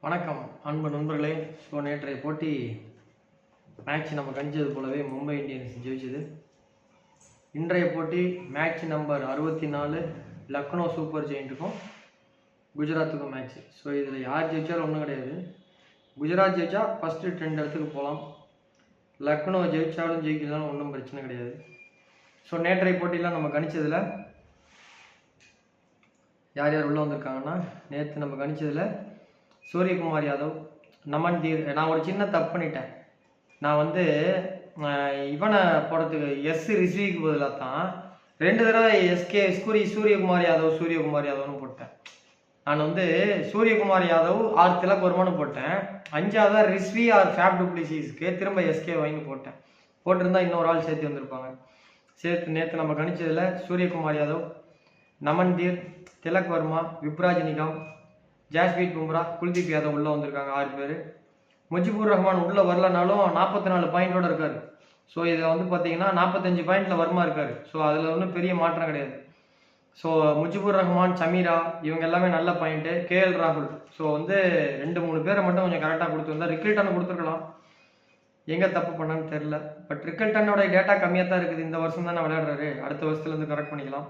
வணக்கம் அன்பு நண்பர்களே. ஸோ நேற்றைய போட்டி மேட்ச் நம்ம கணிச்சது போலவே மும்பை இந்தியன்ஸ் ஜெயிச்சது. இன்றைய போட்டி மேட்ச் நம்பர் 64 லக்னோ சூப்பர் ஜெயிண்ட்டுக்கும் குஜராத்துக்கும் மேட்ச். ஸோ இதில் யார் ஜெயிச்சாலும் ஒன்றும் கிடையாது. குஜராத் ஜெயிச்சா ஃபஸ்ட்டு 2 இடத்துக்கு போகலாம். லக்னோ ஜெயிச்சாலும் ஜெயிக்கலாலும் ஒன்றும் பிரச்சனை கிடையாது. ஸோ நேற்றைய போட்டியெலாம் நம்ம கணிச்சதில் யார் யார் உள்ளே வந்திருக்காங்கன்னா, நேற்று நம்ம கணிச்சதில் சூரியகுமார் யாதவ், நமன் தீர். நான் ஒரு சின்ன தப்பு பண்ணிட்டேன். நான் இவனை போடுறதுக்கு ரிஸ்விக்கு பதிலாக தான் 2 தடவை சூரியகுமார் யாதவ்னு போட்டேன். நான் சூரியகுமார் யாதவ் ஆர் திலக் வர்மான்னு போட்டேன். 5ஆவதாக ரிஸ்வி ஆர் ஃபேப் டுப்ளிசிஸ்க்கு திரும்ப எஸ்கே வாங்கி போட்டேன். போட்டிருந்தா இன்னொரு ஆள் சேர்த்து வந்திருப்பாங்க. நேற்று நம்ம கணிச்சதில் சூரியகுமார் யாதவ், நமன் தீர், திலக் வர்மா, விப்ராஜ் நிகாம், ஜாஸ்பீத் பும்ரா, குல்தீப் யாதவ் உள்ளே வந்திருக்காங்க 6 பேர். முஜிபுர் ரஹ்மான் உள்ளே வரலனாலும் 44 பாயிண்டோடு இருக்கார். ஸோ இதில் பார்த்தீங்கன்னா 45 பாயிண்டில் வர்மா இருக்கார். ஸோ அதில் ஒன்றும் பெரிய மாற்றம் கிடையாது. ஸோ முஜிபுர் ரஹ்மான், சமீரா இவங்க எல்லாமே நல்ல பாயிண்ட்டு. கேஎல் ராகுல். ஸோ 2-3 பேரை மட்டும் கொஞ்சம் கரெக்டாக கொடுத்துருந்தா ரிக்கில்டன் கொடுத்துருக்கலாம். எங்கே தப்பு பண்ணான்னு தெரில. பட் ரிக்கில்டனோட டேட்டா கம்மியாக தான் இருக்குது. இந்த வருஷம் தானே விளையாடுறாரு. அடுத்த வருஷத்துலேருந்து கரெக்ட் பண்ணிக்கலாம்.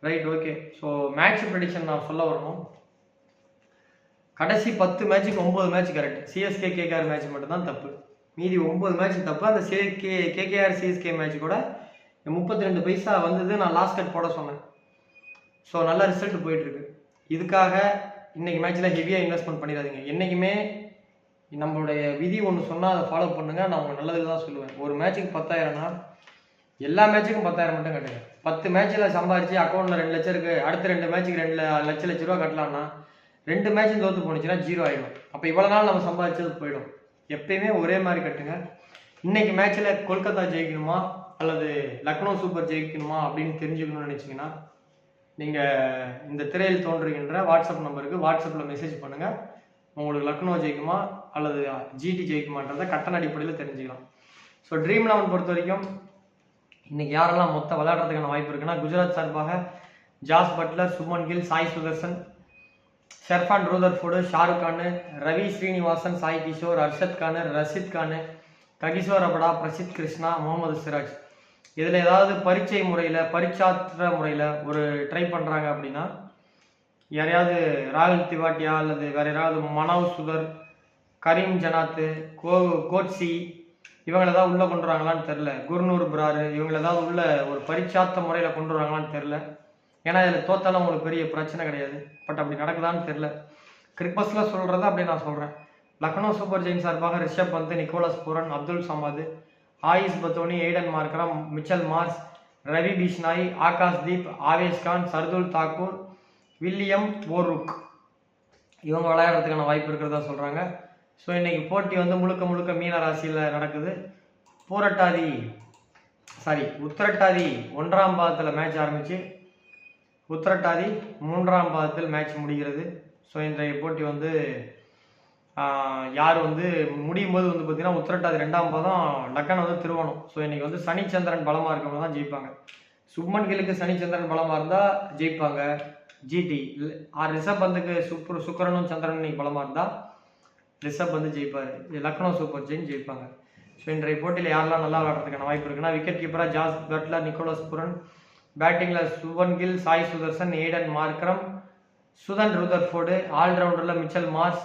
Right, okay. So match prediction நான் சொல்ல வரணும். கடைசி 10 மேட்சுக்கு 9 match correct. CSK KKR match மட்டும் தான் தப்பு. மீதி 9 மேட்ச் தப்பு. அந்த கேகேஆர் சிஎஸ்கே மேட்ச் கூட 32 பைசா வந்தது. நான் லாஸ்ட் கட் போட சொன்னேன். ஸோ நல்ல ரிசல்ட் போயிட்டுருக்கு. இதுக்காக இன்றைக்கி மேட்ச்சில் ஹெவியாக இன்வெஸ்ட்மெண்ட் பண்ணிடாதீங்க. என்றைக்குமே நம்மளுடைய விதி ஒன்று சொன்னால் அதை ஃபாலோ பண்ணுங்கள். நான் உங்களுக்கு நல்லதுக்கு தான் சொல்லுவேன். ஒரு மேட்ச்சுக்கு 10,000னா எல்லா மேட்சுக்கும் 10,000 மட்டும் கட்டுங்க. 10 மேட்ச்சில் சம்பாரித்து அக்கௌண்ட்டில் 2 லட்சம் இருக்குது. அடுத்த 2 மேட்ச்சுக்கு 2 லட்ச ரூபா கட்டலாம்னா 2 மேட்சும் தோற்று போணுச்சுன்னா 0 ஆகிடும். அப்போ இவ்வளோ நாள் நம்ம சம்பாதிச்சது போயிடும். எப்பயுமே ஒரே மாதிரி கட்டுங்க. இன்றைக்கி மேட்ச்சில் கொல்கத்தா ஜெயிக்கணுமா அல்லது லக்னோ சூப்பர் ஜெயிக்கணுமா அப்படின்னு தெரிஞ்சுக்கணும்னு நினச்சிங்கன்னா நீங்கள் இந்த திரையில் தோன்றுகின்ற வாட்ஸ்அப் நம்பருக்கு வாட்ஸ்அப்பில் மெசேஜ் பண்ணுங்கள். உங்களுக்கு லக்னோ ஜெயிக்குமா அல்லது ஜிடி ஜெயிக்குமான்றதை கட்டண அடிப்படையில் தெரிஞ்சுக்கலாம். ஸோ ட்ரீம் 11 பொறுத்த வரைக்கும் இன்றைக்கி யாரெல்லாம் மொத்தம் விளையாடுறதுக்கான வாய்ப்பு இருக்குன்னா, குஜராத் சார்பாக Jos Buttler, Shubman Gill, Sai Sudharsan, Sherfane Rutherford, Shahrukh Khan, Ravi Srinivasan, Sai Kishore, Arshad Khan, Rashid Khan, Kagiso Rabada, Prasidh Krishna, Mohammed Siraj. இதில் ஏதாவது பரிச்சாற்ற முறையில் ஒரு ட்ரை பண்ணுறாங்க அப்படின்னா யாரையாவது ராகுல் திவாட்டியா அல்லது வேறு யாராவது மனவ் சுகர், கரீம் ஜனாத்து, கோட்சி இவங்களை ஏதாவது உள்ளே கொண்டு வராங்களான்னு தெரில. குர்னூர் பிராரு இவங்களை ஏதாவது உள்ள ஒரு பரிச்சாத்த முறையில் கொண்டு வராங்களான்னு தெரில. ஏன்னா இதில் தோத்தாலும் உங்களுக்கு பெரிய பிரச்சனை கிடையாது. பட் அப்படி நடக்குதான்னு தெரில. கிரிக்பஸில் சொல்கிறத அப்படி நான் சொல்கிறேன். லக்னோ சூப்பர் ஜெயின்ஸ் சார்பாக Rishabh Pant, Nicholas Pooran, Abdul Samad, Ayush Badoni, Aiden Markram, Mitchell Marsh, Ravi Bishnoi, Akash Deep, Avesh Khan, Shardul Thakur, William O'Rourke இவங்க விளையாடுறதுக்கான வாய்ப்பு இருக்கிறதா சொல்கிறாங்க. ஸோ இன்றைக்கி போட்டி முழுக்க மீன ராசியில் நடக்குது. உத்திரட்டாதி 1ஆம் பாதத்தில் மேட்ச் ஆரம்பித்து உத்திரட்டாதி 3ஆம் பாதத்தில் மேட்ச் முடிகிறது. ஸோ இன்றைய போட்டி யார் முடியும் போது பார்த்தீங்கன்னா உத்திரட்டாதி 2ஆம் பாதம், டக்கன் திருவணும். ஸோ இன்றைக்கி சனிச்சந்திரன் பலமாக இருக்கவங்க தான் ஜெயிப்பாங்க. சுப்மன் கிலுக்கு சனிச்சந்திரன் பலமாக இருந்தால் ஜெயிப்பாங்க ஜிடி. ரிஷப் பந்துக்கு சுக்கரனும் சந்திரன் இன்னைக்கு பலமாக இருந்தால் ரிஷப் பந்து ஜெயிப்பார். லக்னோ சூப்பர் ஜெயின்ஸ் ஜெயிப்பாங்க. ஸோ இன்றைய போட்டியில் யாரெல்லாம் நல்லா விளையாடுறதுக்கான வாய்ப்பு இருக்குன்னா, விக்கெட் கீப்பராக ஜாஸ் பட்லர், நிக்கோலஸ் பூரன், பேட்டிங்கில் சுவன் கில், சாய் சுதர்சன், எய்டன் மார்க்ரம், சுதன் ரூதர்ஃபோர்டு, ஆல்ரவுண்டரில் மிச்சல் மார்ஸ்,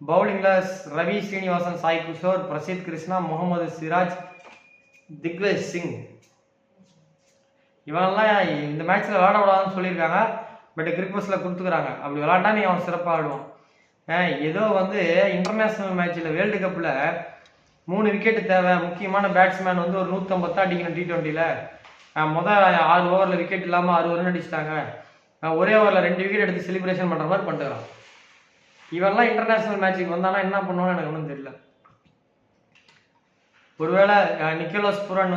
பவுலிங்கில் ரவி ஸ்ரீனிவாசன், சாய் கிஷோர், பிரசித் கிருஷ்ணா, முகமது சிராஜ், திக்வேஷ் சிங். இவங்கெல்லாம் இந்த மேட்ச்சில் விளையாடக்கூடாதுன்னு சொல்லியிருக்காங்க. பட் கிரிக்பஸில் கொடுத்துக்கிறாங்க. அப்படி விளையாண்டா நீ அவன் சிறப்பாக ஆடுவான். ஏதோ இன்டர்நேஷ்னல் மேட்ச்சில் வேர்ல்டு கப்பில் 3 விக்கெட்டு தேவை. முக்கியமான பேட்ஸ்மேன் ஒரு 150 தான் அடிக்கணும். T20ல் முதல் 6 ஓவரில் விக்கெட் இல்லாமல் 60 ரன் அடிச்சிட்டாங்க. ஒரே ஓவரில் 2 விக்கெட் எடுத்து செலிப்ரேஷன் பண்ணுற மாதிரி பண்ணிட்டுறான். இவெல்லாம் இன்டர்நேஷ்னல் மேட்சுக்கு வந்தானா என்ன பண்ணுவான்னு எனக்கு ஒன்றும் தெரியல. ஒருவேளை Nicholas Pooran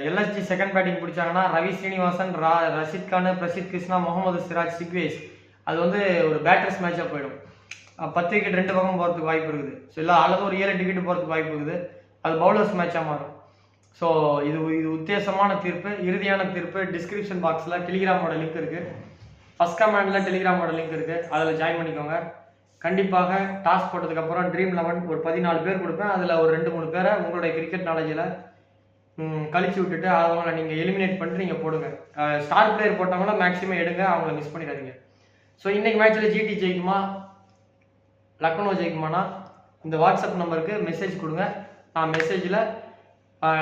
LSG second batting பிடிச்சாங்கன்னா ரவி ஸ்ரீனிவாசன், ரஷித் கான், பிரசித் கிருஷ்ணா, முகமது சிராஜ், திக்வேஷ் அது ஒரு பேட்டர்ஸ் மேட்சாக போயிடும். 10 விக்கெட் 2 பக்கம் போகிறதுக்கு வாய்ப்பு இருக்குது. ஸோ இல்லை அல்லது ஒரு 7-8 விக்கெட் போகிறதுக்கு வாய்ப்பு இருக்குது. அது பவுலர்ஸ் மேட்சாக மாறும். ஸோ இது உத்தேசமான தீர்ப்பு, இறுதியான தீர்ப்பு. டிஸ்கிரிப்ஷன் பாக்ஸில் டெலிகிராமோட லிங்க் இருக்குது. ஃபர்ஸ்ட் கமெண்டில் டெலிகிராமோட லிங்க் இருக்குது. அதில் ஜாயின் பண்ணிக்கோங்க. கண்டிப்பாக டாஸ் போட்டதுக்கப்புறம் ட்ரீம் 11 ஒரு 14 பேர் கொடுப்பேன். அதில் ஒரு 2-3 பேரை உங்களுடைய கிரிக்கெட் நாலேஜில் கழிச்சு விட்டுட்டு அவங்கள நீங்கள் எலிமினேட் பண்ணிட்டு நீங்கள் போடுங்க. ஸ்டார் பிளேயர் போட்டவங்கள மேக்ஸிமம் எடுங்க, அவங்கள மிஸ் பண்ணிடாதீங்க. ஸோ இன்றைக்கி மேட்ச்சில் ஜிடி ஜெயிக்குமா லக்னோ ஜெயிக்குமானா இந்த வாட்ஸ்அப் நம்பருக்கு மெசேஜ் கொடுங்க. நான் மெசேஜில்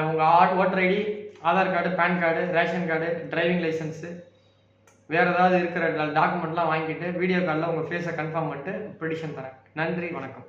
உங்கள் voter ID, Aadhaar card, PAN card, ration card, driving licence, வேறு ஏதாவது இருக்கிற டாக்குமெண்ட்லாம் வாங்கிட்டு வீடியோ காலில் உங்கள் ஃபேஸை கன்ஃபார்ம் பண்ணிட்டு ப்ரெடிக்ஷன் தரேன். நன்றி, வணக்கம்.